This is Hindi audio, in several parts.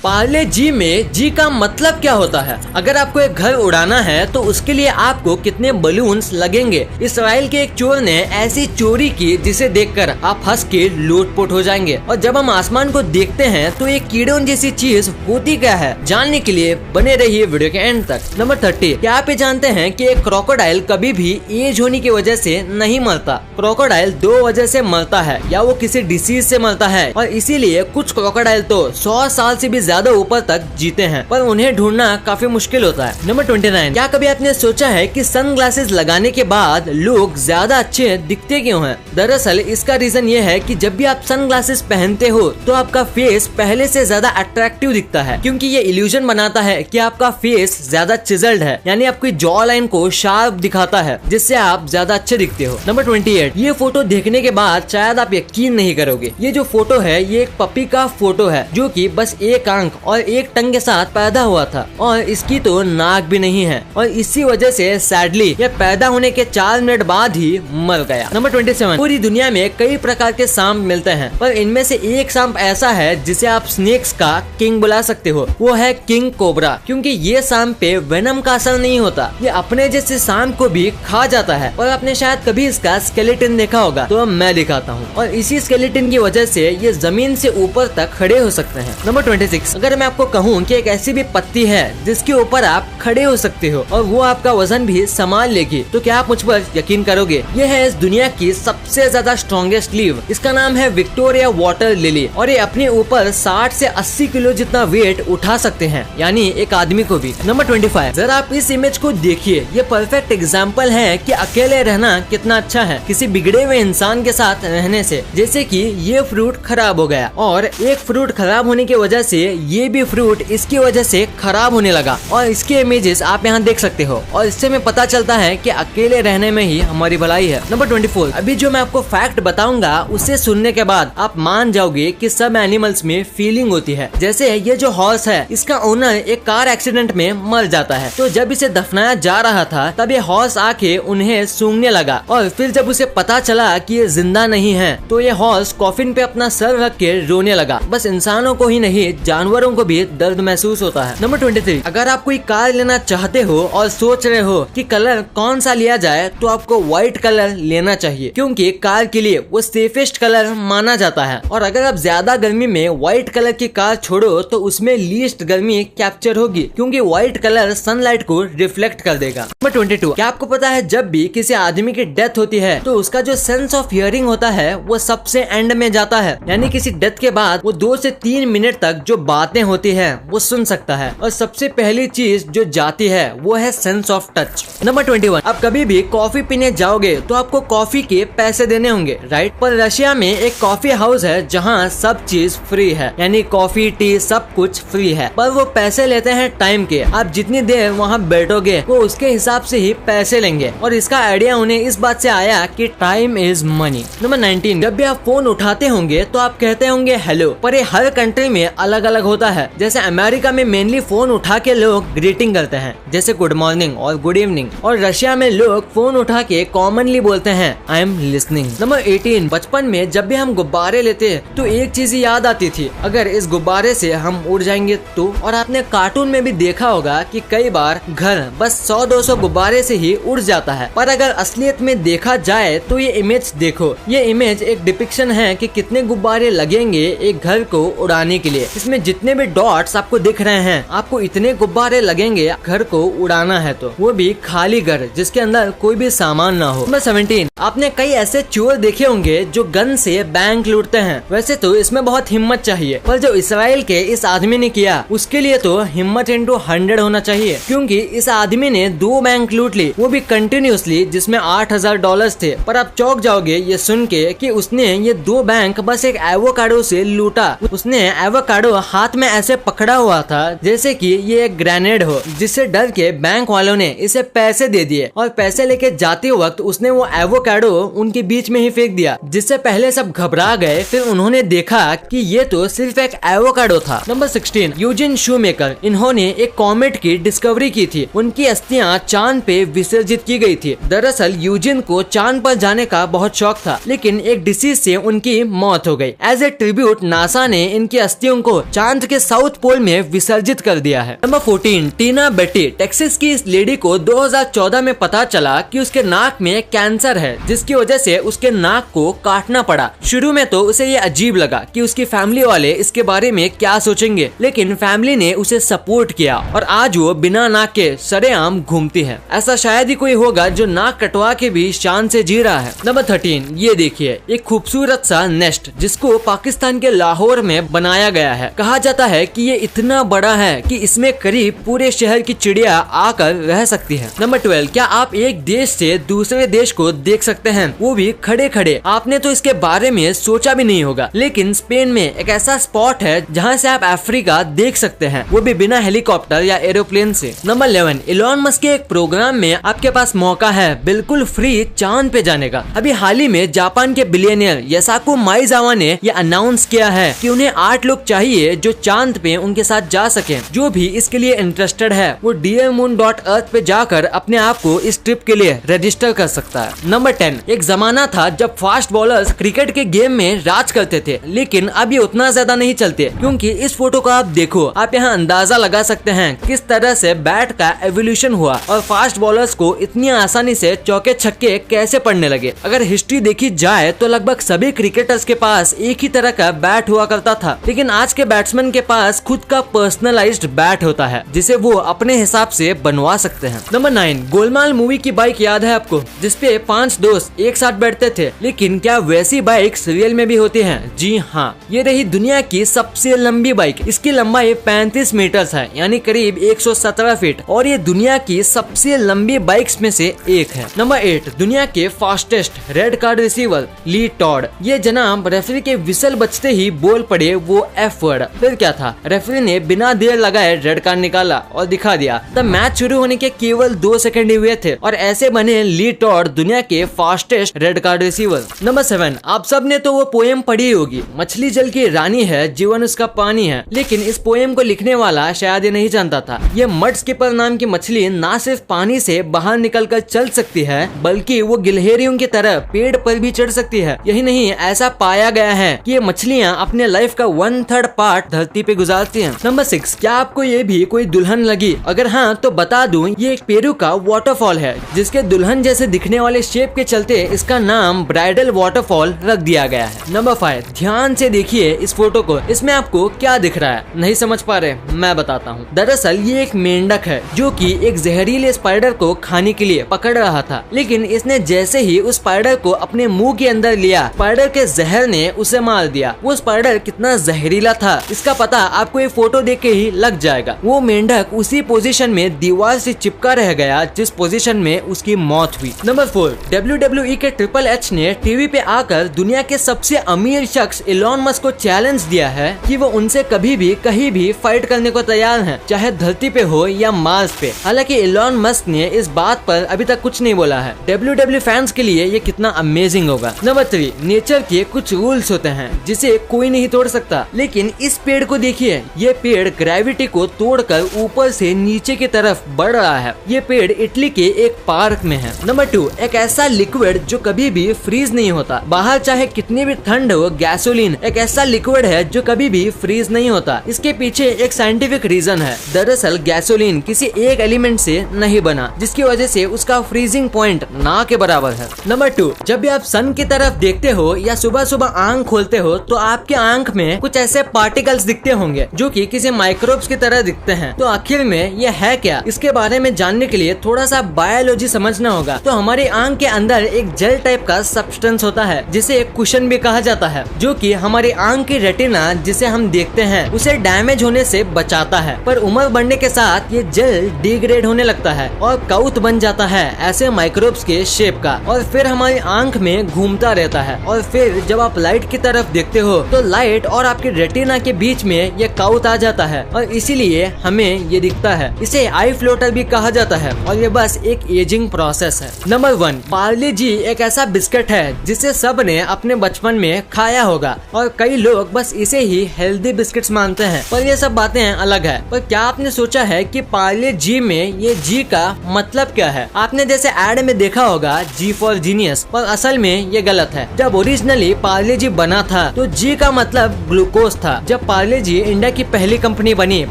पार्ले जी में जी का मतलब क्या होता है? अगर आपको एक घर उड़ाना है तो उसके लिए आपको कितने बलून्स लगेंगे? इसराइल के एक चोर ने ऐसी चोरी की जिसे देखकर आप हंस के लोटपोट हो जाएंगे। और जब हम आसमान को देखते हैं तो एक कीड़ों जैसी चीज होती क्या है, जानने के लिए बने रहिए वीडियो के एंड तक। नंबर 30, क्या आप ये जानते हैं कि एक क्रोकोडाइल कभी भी एज होने की वजह से नहीं मरता? क्रोकोडाइल 2 वजह से मरता है, या वो किसी डिसीज से मरता है और इसीलिए कुछ क्रोकोडाइल तो 100 साल से भी ज्यादा ऊपर तक जीते हैं, पर उन्हें ढूंढना काफी मुश्किल होता है। नंबर 29, क्या कभी आपने सोचा है कि सनग्लासेस लगाने के बाद लोग ज्यादा अच्छे दिखते क्यों हैं? दरअसल इसका रीजन ये है कि जब भी आप सनग्लासेस पहनते हो तो आपका फेस पहले से ज्यादा अट्रैक्टिव दिखता है, क्योंकि ये इल्यूजन बनाता है कि आपका फेस ज्यादा चिजल्ड है, यानी आपकी जॉ लाइन को शार्प दिखाता है, जिससे आप ज्यादा अच्छे दिखते हो। नंबर 28, ये फोटो देखने के बाद शायद आप यकीन नहीं करोगे। ये जो फोटो है ये एक पपी का फोटो है जो कि बस एक आंख और एक टंग के साथ पैदा हुआ था, और इसकी तो नाक भी नहीं है, और इसी वजह से सैडली ये पैदा होने के 4 मिनट बाद ही मर गया। नंबर 27, पूरी दुनिया में कई प्रकार के सांप मिलते हैं, पर इनमें से एक सांप ऐसा है जिसे आप स्नेक्स का किंग बुला सकते हो, वो है किंग कोबरा, क्योंकि ये सांप पे वेनम का असर नहीं होता, ये अपने जैसे सांप को भी खा जाता है। और आपने शायद कभी इसका स्केलेटन देखा होगा, तो मैं दिखाता हूँ, और इसी स्केलेटन की वजह से ये जमीन से ऊपर तक खड़े हो सकते हैं। नंबर 26, अगर मैं आपको कहूँ कि एक ऐसी भी पत्ती है जिसके ऊपर आप खड़े हो सकते हो और वो आपका वजन भी संभाल लेगी, तो क्या आप मुझ पर यकीन करोगे? ये है इस दुनिया की सबसे ज्यादा स्ट्रॉन्गेस्ट लीव। इसका नाम है विक्टोरिया वाटर लिली, और ये अपने ऊपर 60 से 80 किलो जितना वेट उठा सकते हैं, यानी एक आदमी को भी। नंबर 25, जरा आप इस इमेज को देखिए, ये परफेक्ट एग्जाम्पल है कि अकेले रहना कितना अच्छा है किसी बिगड़े हुए इंसान के साथ रहने से। जैसे कि ये फ्रूट खराब हो गया, और एक फ्रूट खराब होने की वजह से ये भी फ्रूट इसकी वजह से खराब होने लगा, और इसके इमेजेस आप यहाँ देख सकते हो, और इससे हमें पता चलता है कि अकेले रहने में ही हमारी भलाई है। नंबर 24, अभी जो मैं आपको फैक्ट बताऊंगा उसे सुनने के बाद आप मान जाओगे कि सब एनिमल्स में फीलिंग होती है। जैसे ये जो हॉर्स है, इसका ओनर एक कार एक्सीडेंट में मर जाता है, तो जब इसे दफनाया जा रहा था तब ये हॉर्स आके उन्हें सूंघने लगा, और फिर जब उसे पता चला कि ये जिंदा नहीं है तो ये हॉर्स कॉफिन पे अपना सर रख के रोने लगा। बस इंसानों को ही नहीं, जानवरों को भी दर्द महसूस होता है। नंबर 23, अगर आप कोई कार लेना चाहते हो और सोच रहे हो कि कलर कौन सा लिया जाए, तो आपको व्हाइट कलर लेना चाहिए, क्योंकि कार के लिए वो सेफेस्ट कलर माना जाता है। और अगर आप ज्यादा गर्मी में व्हाइट कलर की कार छोड़ो तो उसमें लीस्ट गर्मी कैप्चर होगी, क्योंकि व्हाइट कलर सनलाइट को रिफ्लेक्ट कर देगा। नंबर 22, क्या आपको पता है जब भी किसी आदमी की डेथ होती है तो उसका जो सेंस ऑफ हियरिंग होता है वो सबसे एंड में जाता है, यानी किसी डेथ के बाद वो 2 से 3 मिनट तक जो बातें होती है वो सुन सकता है, और सबसे पहली चीज जो जाती है वो है सेंस ऑफ टच। नंबर 21, आप कभी भी कॉफी पीने जाओगे तो आपको कॉफी के पैसे देने होंगे, राइट? पर रशिया में एक कॉफी हाउस है जहाँ सब चीज फ्री है, यानी कॉफी टी सब कुछ फ्री है, पर वो पैसे लेते हैं टाइम के। आप जितनी देर वहाँ बैठोगे वो उसके हिसाब से ही पैसे लेंगे, और इसका आइडिया उन्हें इस बात से आया कि टाइम इज मनी। नंबर 19, जब भी आप फोन उठाते होंगे तो आप कहते होंगे हेलो, पर ये हर कंट्री में अलग अलग होता है। जैसे अमेरिका में मेनली फोन उठा के लोग ग्रीटिंग करते हैं, जैसे गुड मॉर्निंग और गुड इवनिंग, और रशिया में लोग फोन उठा के कॉमनली बोलते हैं आई एम लिसनिंग। नंबर 18, बचपन में जब भी हम गुब्बारे लेते तो एक चीज याद आती थी, अगर इस गुब्बारे से हम उड़ जाएंगे तो। और आपने कार्टून में भी देखा होगा कि कई बार घर बस 100-200 गुब्बारे से ही उड़ जाता है, पर अगर असलियत में देखा जाए तो ये इमेज देखो, ये इमेज एक डिपिक्शन है कि कितने गुब्बारे लगेंगे एक घर को उड़ाने के लिए। इसमें जितने भी डॉट्स आपको दिख रहे हैं, आपको इतने गुब्बारे लगेंगे घर को उड़ाना है, तो वो भी खाली घर जिसके अंदर कोई भी सामान ना हो। नंबर 17, आपने कई ऐसे चोर देखे होंगे जो गन से बैंक लूटते हैं। वैसे तो इसमें बहुत हिम्मत चाहिए, पर जो इसराइल के इस आदमी ने किया उसके लिए तो हिम्मत इंटू 100 होना चाहिए, क्योंकि इस आदमी ने 2 बैंक लूट ली, वो भी कंटिन्यूसली, जिसमें $8000 थे। पर आप चौंक जाओगे ये सुन के कि उसने ये 2 बैंक बस एक एवोकाडो से लूटा। उसने एवोकाडो हाथ में ऐसे पकड़ा हुआ था जैसे कि ये एक ग्रेनेड हो, जिससे डर के बैंक वालों ने इसे पैसे दे दिए, और पैसे लेके जाते वक्त उसने वो एवोकाडो उनके बीच में ही फेंक दिया, जिससे पहले सब घबरा गए, फिर उन्होंने देखा कि ये तो सिर्फ एक एवोकाडो था। नंबर 16, यूजिन शूमेकर, इन्होंने एक कॉमेट की डिस्कवरी की थी। उनकी अस्थियां चांद पे विसर्जित की गई थी। दरअसल यूजिन को चांद पर जाने का बहुत शौक था, लेकिन एक डिसीज से उनकी मौत हो गई। एज ए ट्रिब्यूट नासा ने इनकी अस्थियों को चांद चांद के साउथ पोल में विसर्जित कर दिया है। नंबर 14, टीना बेटी। टेक्सास की इस लेडी को 2014 में पता चला कि उसके नाक में कैंसर है, जिसकी वजह से उसके नाक को काटना पड़ा। शुरू में तो उसे ये अजीब लगा कि उसकी फैमिली वाले इसके बारे में क्या सोचेंगे, लेकिन फैमिली ने उसे सपोर्ट किया और आज वो बिना नाक के सरेआम घूमती है। ऐसा शायद ही कोई होगा जो नाक कटवा के भी शान से जी रहा है। नंबर 13, ये देखिए एक खूबसूरत सा नेस्ट जिसको पाकिस्तान के लाहौर में बनाया गया है। कहा जाता है कि ये इतना बड़ा है कि इसमें करीब पूरे शहर की चिड़िया आकर रह सकती है। नंबर 12, क्या आप एक देश से दूसरे देश को देख सकते हैं, वो भी खड़े खड़े? आपने तो इसके बारे में सोचा भी नहीं होगा, लेकिन स्पेन में एक ऐसा स्पॉट है जहाँ से आप अफ्रीका देख सकते हैं, वो भी बिना हेलीकॉप्टर या एरोप्लेन से। नंबर 11, इलॉन मस्क के एक प्रोग्राम में आपके पास मौका है बिल्कुल फ्री चांद पे जाने का। अभी हाल ही में जापान के बिलियनियर यासाकु माइजावा ने ये अनाउंस किया है कि उन्हें 8 लोग चाहिए जो चांद पे उनके साथ जा सके। जो भी इसके लिए इंटरेस्टेड है वो dearmoon.earth पे जाकर अपने आप को इस ट्रिप के लिए रजिस्टर कर सकता है। नंबर 10, एक जमाना था जब फास्ट बॉलर्स क्रिकेट के गेम में राज करते थे, लेकिन अब ये उतना ज्यादा नहीं चलते, क्योंकि इस फोटो को आप देखो, आप यहाँ अंदाजा लगा सकते हैं किस तरह से बैट का एवोल्यूशन हुआ और फास्ट बॉलर्स को इतनी आसानी से चौके छक्के कैसे पड़ने लगे। अगर हिस्ट्री देखी जाए तो लगभग सभी क्रिकेटर्स के पास एक ही तरह का बैट हुआ करता था, लेकिन आज के बैट्समैन के पास खुद का पर्सनलाइज्ड बैट होता है जिसे वो अपने हिसाब से बनवा सकते हैं। नंबर 9, गोलमाल मूवी की बाइक याद है आपको, जिसपे 5 दोस्त एक साथ बैठते थे, लेकिन क्या वैसी बाइक रियल में भी होती हैं? जी हाँ, ये रही दुनिया की सबसे लंबी बाइक। इसकी लंबाई 35 मीटर है, यानी करीब 117 फीट, और ये दुनिया की सबसे लंबी बाइक्स में से एक है। नंबर 8, दुनिया के फास्टेस्ट रेड कार्ड रिसीवर ली टॉड। ये जनाब रेफरी के विसल बजते ही बोल पड़े वो एफ वर्ड। फिर क्या था, रेफरी ने बिना देर लगाए रेड कार्ड निकाला और दिखा दिया। तब मैच शुरू होने के केवल 2 सेकंड ही हुए थे और ऐसे बने ली टॉड दुनिया के fastest red card receiver. Number 7, आप सब ने तो वो पोएम पढ़ी होगी, मछली जल की रानी है, जीवन उसका पानी है, लेकिन इस पोएम को लिखने वाला शायद ये नहीं जानता था। ये मड स्किपर नाम की मछली ना सिर्फ पानी से बाहर निकलकर चल सकती है, बल्कि वो गिलहरियों की तरह पेड़ पर भी चढ़ सकती है। यही नहीं, ऐसा पाया गया है कि ये मछलियाँ अपने लाइफ का 1/3 पार्ट धरती पे गुजारती हैं। नंबर 6, क्या आपको ये भी कोई दुल्हन लगी? अगर हाँ तो बता दूं, ये एक पेरू का वाटरफॉल है जिसके दुल्हन जैसे दिखने वाले शेप के चलते इसका नाम ब्राइडल वाटरफॉल रख दिया गया है। नंबर 5, ध्यान से देखिए इस फोटो को, इसमें आपको क्या दिख रहा है? नहीं समझ पा रहे? मैं बताता हूँ। दरअसल ये एक मेंढक है जो कि एक जहरीले स्पाइडर को खाने के लिए पकड़ रहा था, लेकिन इसने जैसे ही उस स्पाइडर को अपने मुंह के अंदर लिया, स्पाइडर के जहर ने उसे मार दिया। वो स्पाइडर कितना जहरीला था इसका पता आपको ये फोटो देख के ही लग जाएगा। वो मेंढक उसी पोजीशन में दीवार से चिपका रह गया जिस पोजीशन में उसकी मौत हुई। नंबर 4, WWE के ट्रिपल एच ने टीवी पे आकर दुनिया के सबसे अमीर शख्स इलॉन मस्क को चैलेंज दिया है कि वो उनसे कभी भी कहीं भी फाइट करने को तैयार हैं, चाहे धरती पे हो या मार्स पे। हालांकि इलॉन मस्क ने इस बात पर अभी तक कुछ नहीं बोला है। WWE फैंस के लिए ये कितना अमेजिंग होगा। नंबर 3, नेचर के कुछ रूल्स होते हैं जिसे कोई नहीं तोड़ सकता, लेकिन इस पेड़ को देखिए, ये पेड़ ग्रेविटी को तोड़कर ऊपर से नीचे की तरफ बढ़ रहा है। ये पेड़ इटली के एक पार्क में है। नंबर 2, एक ऐसा लिक्विड जो कभी भी फ्रीज नहीं होता, बाहर चाहे कितनी भी ठंड हो, गैसोलीन एक ऐसा लिक्विड है जो कभी भी फ्रीज नहीं होता। इसके पीछे एक साइंटिफिक रीजन है। दरअसल गैसोलीन किसी एक एलिमेंट से नहीं बना, जिसकी वजह से उसका फ्रीजिंग पॉइंट ना के बराबर है। नंबर 2, जब भी आप सन की तरफ देखते हो या सुबह सुबह आंख खोलते हो तो आपके आंख में कुछ ऐसे पार्टिकल्स दिखते होंगे जो कि किसी माइक्रोब्स की तरह दिखते हैं। तो आखिर में ये है क्या? इसके बारे में जानने के लिए थोड़ा सा बायोलॉजी समझना होगा। तो हमारी आंख के अंदर एक जेल टाइप का सब्सटेंस होता है जिसे एक कुशन भी कहा जाता है, जो कि हमारी आंख की रेटिना जिसे हम देखते हैं उसे डैमेज होने से बचाता है। पर उम्र बढ़ने के साथ ये जेल डिग्रेड होने लगता है और काउट बन जाता है ऐसे माइक्रोब्स के शेप का, और फिर हमारी आंख में घूमता रहता है। और फिर जब आप लाइट की तरफ देखते हो तो लाइट और आपके रेटिना के बीच में ये काउट आ जाता है और इसीलिए हमें ये दिखता है। इसे आई फ्लोटर भी कहा जाता है और ये बस एक एजिंग प्रोसेस है। नंबर 1, पार्ले जी एक ऐसा बिस्किट है जिसे सब ने अपने बचपन में खाया होगा और कई लोग बस इसे ही हेल्दी बिस्किट्स मानते हैं, पर ये सब बातें अलग है। पर क्या आपने सोचा है कि पार्ले जी में ये जी का मतलब क्या है? आपने जैसे एड में देखा होगा जी फॉर जीनियस, पर असल में ये गलत है। जब ओरिजिनली पार्ले जी बना था तो जी का मतलब ग्लूकोज था था। जब पार्ले जी इंडिया की पहली कंपनी बनी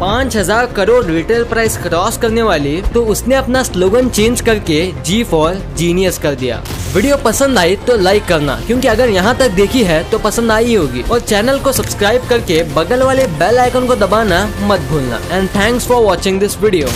5000 करोड़ रिटेल प्राइस क्रॉस करने वाली, तो उसने अपना स्लोगन चेंज करके जी फॉर जीनियस कर दिया। वीडियो पसंद आई तो लाइक करना, क्योंकि अगर यहाँ तक देखी है तो पसंद आई होगी, और चैनल को सब्सक्राइब करके बगल वाले बेल आइकन को दबाना मत भूलना। And thanks for watching this video.